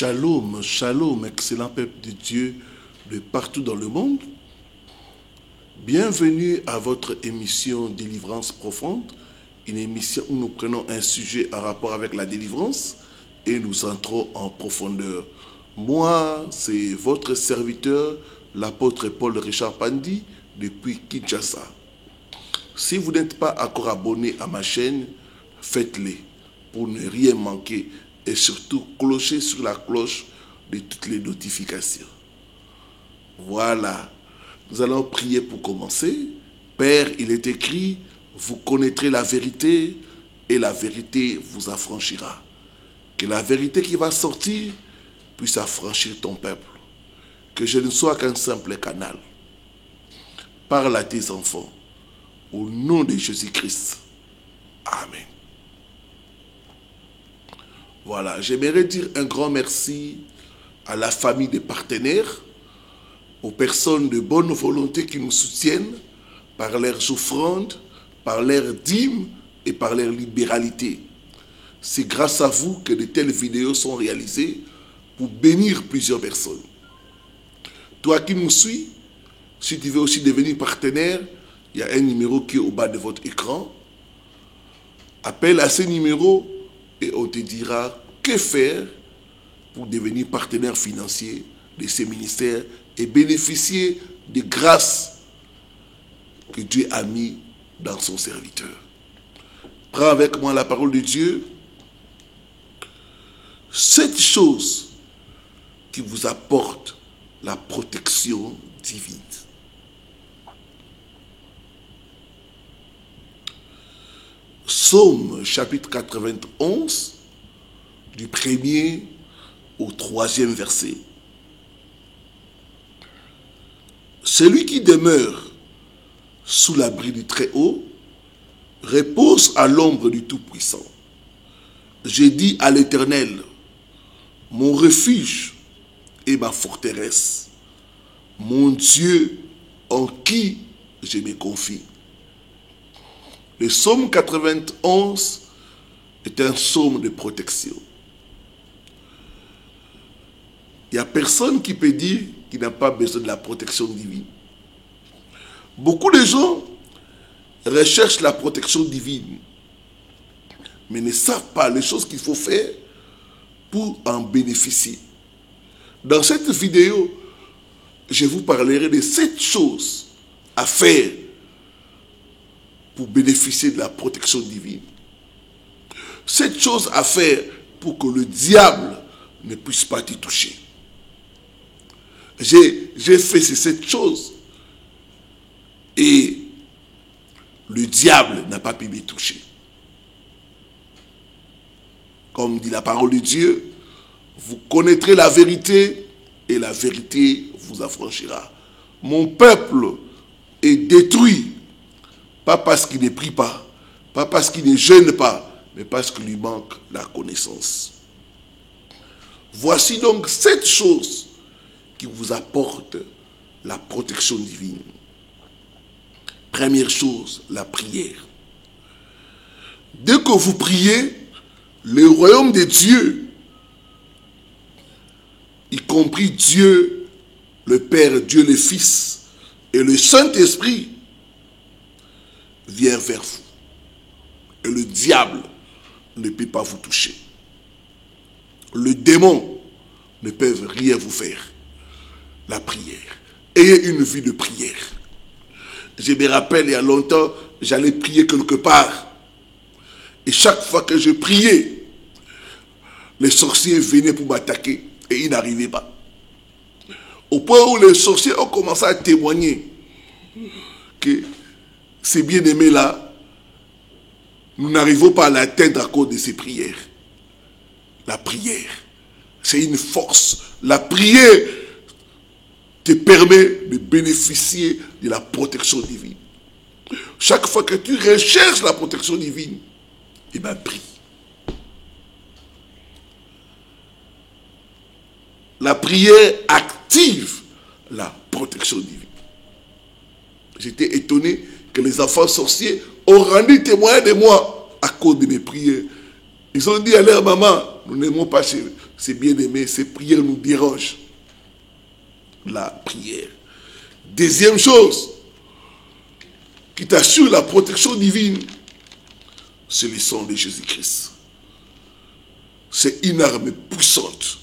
Shalom, shalom, excellent peuple de Dieu de partout dans le monde. Bienvenue à votre émission Délivrance profonde, une émission où nous prenons un sujet en rapport avec la délivrance et nous entrons en profondeur. Moi, c'est votre serviteur, l'apôtre Paul Richard Pandi, depuis Kinshasa. Si vous n'êtes pas encore abonné à ma chaîne, faites-le pour ne rien manquer et surtout clocher sur la cloche de toutes les notifications. Voilà, nous allons prier pour commencer. Père, il est écrit, vous connaîtrez la vérité et la vérité vous affranchira. Que la vérité qui va sortir puisse affranchir ton peuple. Que je ne sois qu'un simple canal. Parle à tes enfants. Au nom de Jésus-Christ. Amen. Voilà, j'aimerais dire un grand merci à la famille des partenaires, aux personnes de bonne volonté qui nous soutiennent par leurs offrandes, par leurs dîmes et par leur libéralité. C'est grâce à vous que de telles vidéos sont réalisées pour bénir plusieurs personnes. Toi qui nous suis, si tu veux aussi devenir partenaire, il y a un numéro qui est au bas de votre écran. Appelle à ce numéro et on te dira que faire pour devenir partenaire financier de ces ministères et bénéficier des grâces que Dieu a mis dans son serviteur. Prends avec moi la parole de Dieu. 7 choses qui vous apportent la protection divine. Psaume chapitre 91, du 1er au 3e verset. Celui qui demeure sous l'abri du Très-Haut repose à l'ombre du Tout-Puissant. J'ai dit à l'Éternel, mon refuge et ma forteresse, mon Dieu en qui je me confie. Le psaume 91 est un psaume de protection. Il n'y a personne qui peut dire qu'il n'a pas besoin de la protection divine. Beaucoup de gens recherchent la protection divine, mais ne savent pas les choses qu'il faut faire pour en bénéficier. Dans cette vidéo, je vous parlerai de 7 choses à faire pour bénéficier de la protection divine. 7 choses à faire pour que le diable ne puisse pas t'y toucher. J'ai fait ces 7 choses et le diable n'a pas pu m'y toucher. Comme dit la parole de Dieu, vous connaîtrez la vérité et la vérité vous affranchira. Mon peuple est détruit, pas parce qu'il ne prie pas, pas parce qu'il ne jeûne pas, mais parce qu'il lui manque la connaissance. Voici donc 7 choses qui vous apportent la protection divine. Première chose, la prière. Dès que vous priez, le royaume de Dieu, y compris Dieu, le Père, Dieu le Fils et le Saint-Esprit, vient vers vous. Et le diable ne peut pas vous toucher. Le démon ne peut rien vous faire. La prière. Ayez une vie de prière. Je me rappelle, il y a longtemps, j'allais prier quelque part. Et chaque fois que je priais, les sorciers venaient pour m'attaquer et ils n'arrivaient pas. Au point où les sorciers ont commencé à témoigner que ces bien-aimés-là, nous n'arrivons pas à l'atteindre à cause de ces prières. La prière, c'est une force. La prière te permet de bénéficier de la protection divine. Chaque fois que tu recherches la protection divine, eh bien, prie. La prière active la protection divine. J'étais étonné que les enfants sorciers ont rendu témoin de moi à cause de mes prières. Ils ont dit à leur maman, nous n'aimons pas c'est bien aimé, ces prières nous dérangent. La prière. Deuxième chose qui t'assure la protection divine, c'est le sang de Jésus-Christ. C'est une arme puissante.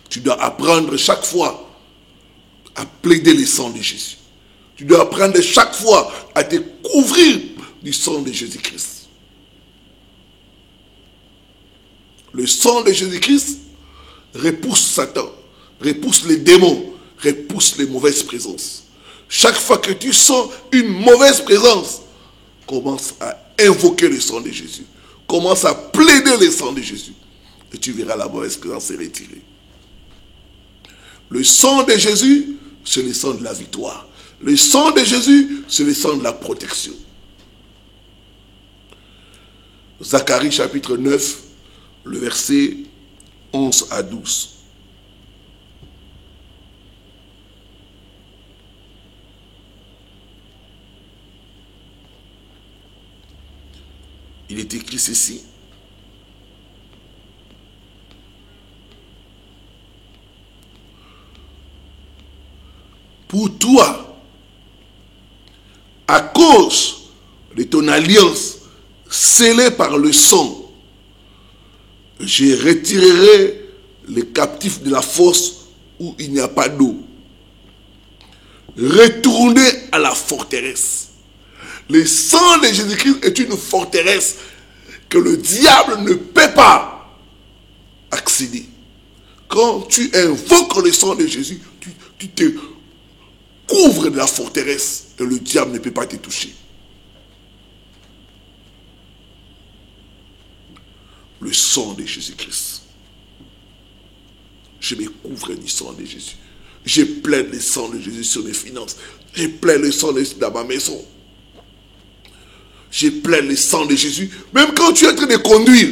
Tu dois apprendre chaque fois à plaider le sang de Jésus. Tu dois apprendre chaque fois à te couvrir du sang de Jésus-Christ. Le sang de Jésus-Christ repousse Satan, repousse les démons, repousse les mauvaises présences. Chaque fois que tu sens une mauvaise présence, commence à invoquer le sang de Jésus. Commence à plaider le sang de Jésus. Et tu verras la mauvaise présence se retirer. Le sang de Jésus, c'est le sang de la victoire. Le sang de Jésus, c'est le sang de la protection. Zacharie chapitre 9, le verset 11 à 12. Il est écrit ceci. Pour toi, à cause de ton alliance scellée par le sang, je retirerai les captifs de la fosse où il n'y a pas d'eau. Retournez à la forteresse. Le sang de Jésus-Christ est une forteresse que le diable ne peut pas accéder. Quand tu invoques le sang de Jésus, tu te couvres de la forteresse et le diable ne peut pas te toucher. Le sang de Jésus-Christ. Je me couvre du sang de Jésus. Je plaide le sang de Jésus sur mes finances. Je plaide le sang de Jésus dans ma maison. Je plaide le sang de Jésus. Même quand tu es en train de conduire,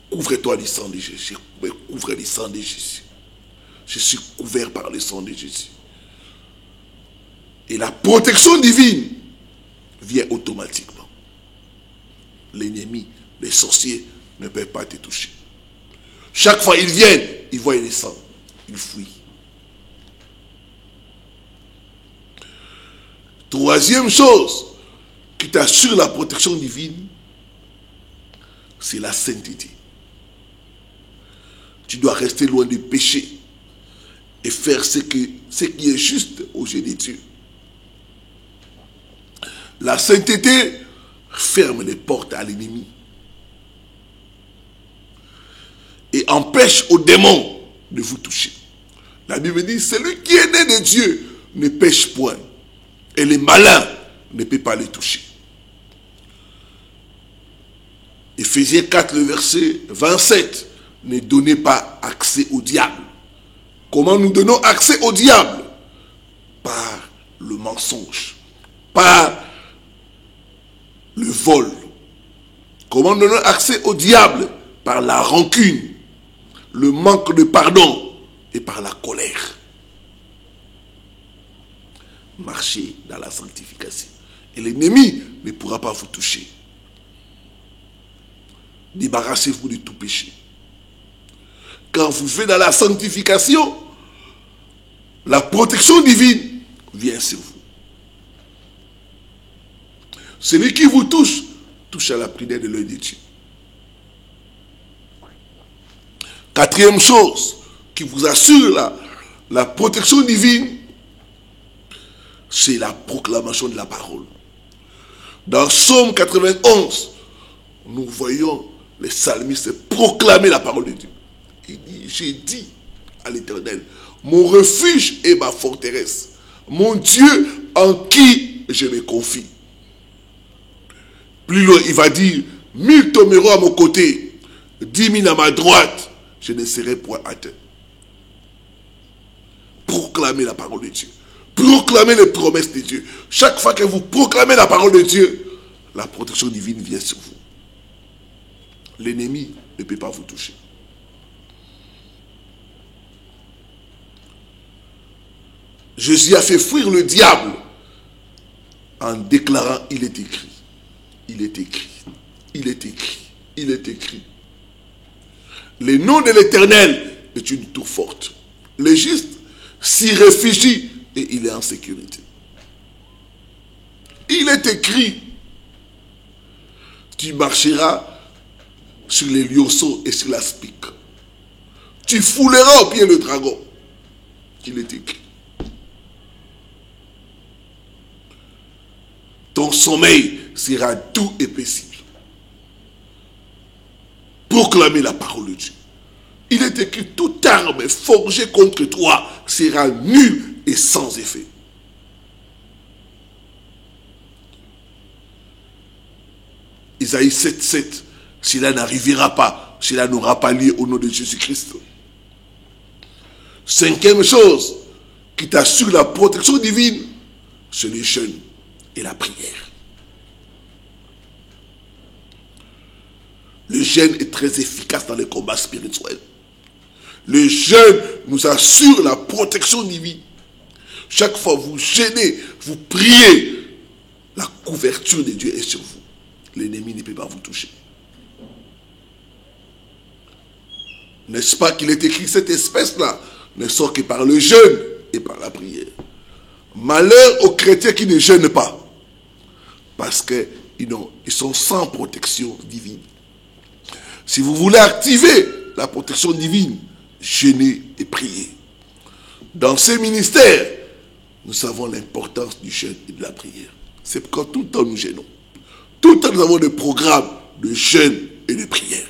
couvre-toi du sang de Jésus. Je me couvre du sang de Jésus. Je suis couvert par le sang de Jésus. Et la protection divine vient automatiquement. L'ennemi, les sorciers ne peuvent pas te toucher. Chaque fois ils viennent, ils voient le sang. Ils fuient. Troisième chose qui t'assure la protection divine, c'est la sainteté. Tu dois rester loin du péché et faire ce qui est juste aux yeux de Dieu. La sainteté ferme les portes à l'ennemi et empêche aux démons de vous toucher. La Bible dit, celui qui est né de Dieu ne pêche point et les malins ne peuvent pas les toucher. Éphésiens 4, le verset 27, ne donnez pas accès au diable. Comment nous donnons accès au diable? Par le mensonge, par le vol. Comment nous donnons accès au diable? Par la rancune, le manque de pardon et par la colère. Marchez dans la sanctification. Et l'ennemi ne pourra pas vous toucher. Débarrassez-vous de tout péché. Quand vous faites dans la sanctification, la protection divine vient sur vous. Celui qui vous touche, touche à la prière de l'œil de Dieu. Quatrième chose qui vous assure la protection divine, c'est la proclamation de la parole. Dans Psaume 91, nous voyons les psalmistes proclamer la parole de Dieu. Il dit, j'ai dit à l'Éternel, mon refuge est ma forteresse, mon Dieu en qui je me confie. Plus loin, il va dire, 1000 tomberont à mon côté, 10 000 à ma droite, je ne serai point atteint. Proclamez la parole de Dieu. Proclamez les promesses de Dieu. Chaque fois que vous proclamez la parole de Dieu, la protection divine vient sur vous. L'ennemi ne peut pas vous toucher. Jésus a fait fuir le diable en déclarant, il est écrit, il est écrit, il est écrit, il est écrit. Le nom de l'Éternel est une tour forte. Le juste s'y réfugie et il est en sécurité. Il est écrit, tu marcheras sur les lionceaux et sur l'aspic. Tu fouleras au pied le dragon. Il est écrit. Ton sommeil sera doux et paisible. Proclamez la parole de Dieu. Il est écrit, toute arme forgée contre toi sera nulle et sans effet. Isaïe 7:7, cela n'arrivera pas, cela n'aura pas lieu au nom de Jésus-Christ. Cinquième chose qui t'assure la protection divine, c'est le jeûne et la prière. Le jeûne est très efficace dans les combats spirituels. Le jeûne nous assure la protection divine. Chaque fois que vous jeûnez, vous priez, la couverture de Dieu est sur vous. L'ennemi ne peut pas vous toucher. N'est-ce pas qu'il est écrit, cette espèce-là ne sort que par le jeûne et par la prière. Malheur aux chrétiens qui ne jeûnent pas, parce qu'ils sont sans protection divine. Si vous voulez activer la protection divine, jeûnez et priez. Dans ce ministère, nous savons l'importance du jeûne et de la prière. C'est pourquoi tout le temps nous jeûnons. Tout le temps nous avons des programmes de jeûne et de prière.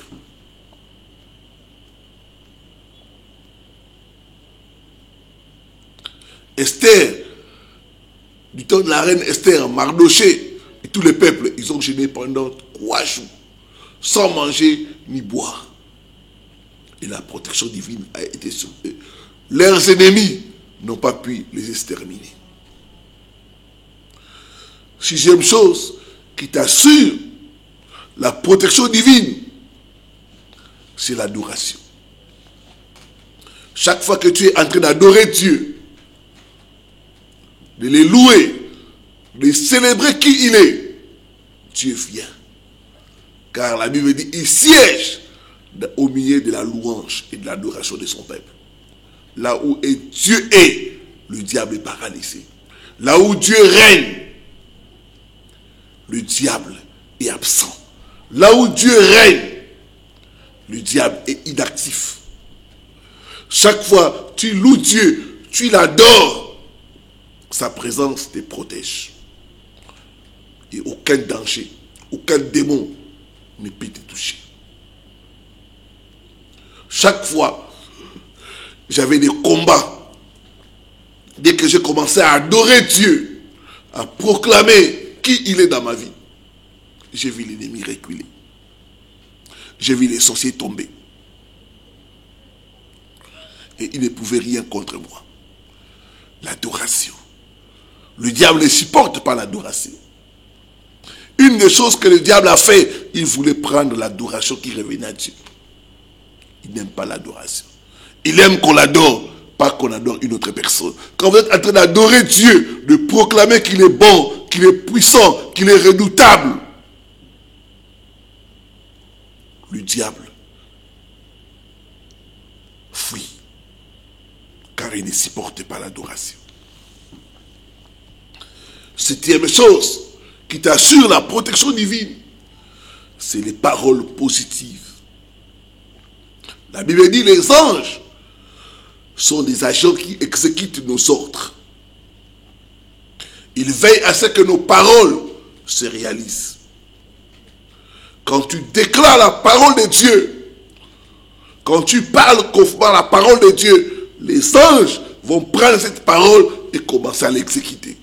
Esther, du temps de la reine Esther, Mardoché et tous les peuples, ils ont jeûné pendant 3 jours, sans manger ni boire. Et la protection divine a été sur eux. Leurs ennemis n'ont pas pu les exterminer. Sixième chose qui t'assure la protection divine, c'est l'adoration. Chaque fois que tu es en train d'adorer Dieu, de les louer, de célébrer qui il est, Dieu vient. Car la Bible dit, il siège au milieu de la louange et de l'adoration de son peuple. Là où Dieu est, le diable est paralysé. Là où Dieu règne, le diable est absent. Là où Dieu règne, le diable est inactif. Chaque fois que tu loues Dieu, tu l'adores, sa présence te protège. Et aucun danger, aucun démon ne peut te toucher. Chaque fois, j'avais des combats. Dès que j'ai commencé à adorer Dieu, à proclamer qui il est dans ma vie, j'ai vu l'ennemi reculer. J'ai vu les sorciers tomber. Et ils ne pouvaient rien contre moi. L'adoration. Le diable ne supporte pas l'adoration. Une des choses que le diable a fait, il voulait prendre l'adoration qui revenait à Dieu. Il n'aime pas l'adoration. Il aime qu'on l'adore, pas qu'on adore une autre personne. Quand vous êtes en train d'adorer Dieu, de proclamer qu'il est bon, qu'il est puissant, qu'il est redoutable, le diable fuit. Car il ne supporte pas l'adoration. Septième chose qui t'assure la protection divine, c'est les paroles positives. La Bible dit, les anges sont des agents qui exécutent nos ordres. Ils veillent à ce que nos paroles se réalisent. Quand tu déclares la parole de Dieu, quand tu parles conformément à la parole de Dieu, les anges vont prendre cette parole et commencer à l'exécuter.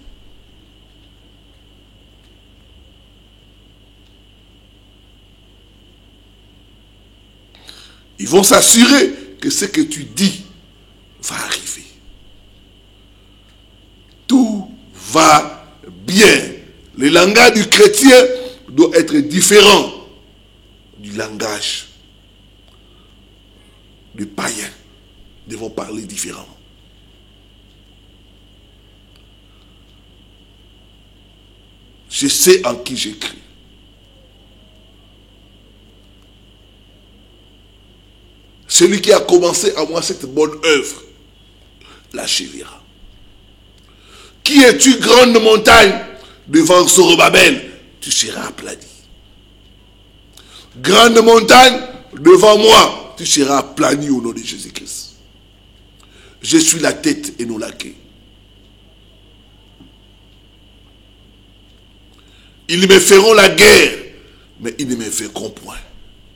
Ils vont s'assurer que ce que tu dis va arriver. Tout va bien. Le langage du chrétien doit être différent du langage du païen. Nous devons parler différemment. Je sais en qui j'écris. celui qui a commencé à moi cette bonne œuvre l'achèvera. Qui es-tu, grande montagne? Devant Zorobabel, tu seras aplani. Grande montagne, devant moi, tu seras aplani au nom de Jésus-Christ. Je suis la tête et non la queue. Ils me feront la guerre, mais ils ne me vaincront point,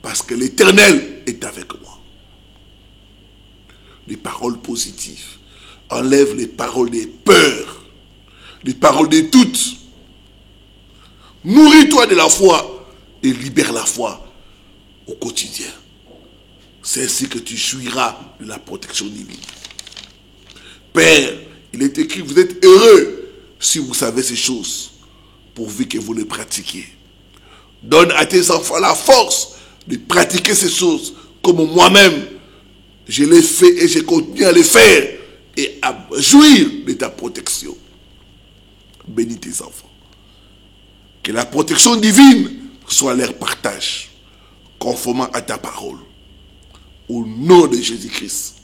parce que l'Éternel est avec moi. Les paroles positives enlèvent les paroles des peurs, les paroles des doutes. Nourris-toi de la foi et libère la foi au quotidien. C'est ainsi que tu jouiras de la protection divine. Père, il est écrit, vous êtes heureux si vous savez ces choses, pourvu que vous les pratiquiez. Donne à tes enfants la force de pratiquer ces choses, comme moi-même, je l'ai fait et je continue à les faire, et à jouir de ta protection. Bénis tes enfants. Que la protection divine soit leur partage, conformément à ta parole. Au nom de Jésus-Christ.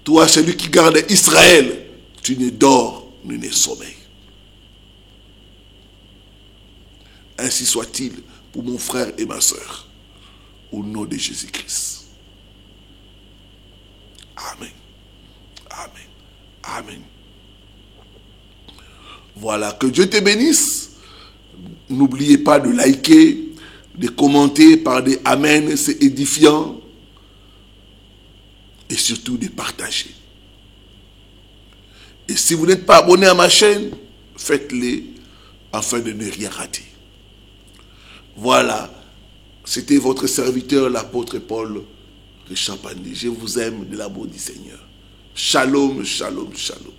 Toi, celui qui garde Israël, tu ne dors ni ne sommeilles. Ainsi soit-il pour mon frère et ma soeur. Au nom de Jésus-Christ. Amen. Amen. Amen. Voilà, que Dieu te bénisse. N'oubliez pas de liker, de commenter par des amen, c'est édifiant. Et surtout de partager. Et si vous n'êtes pas abonné à ma chaîne, faites-le afin de ne rien rater. Voilà, c'était votre serviteur, l'apôtre Paul Richard Pandé. Je vous aime de l'amour du Seigneur. Shalom, shalom, shalom.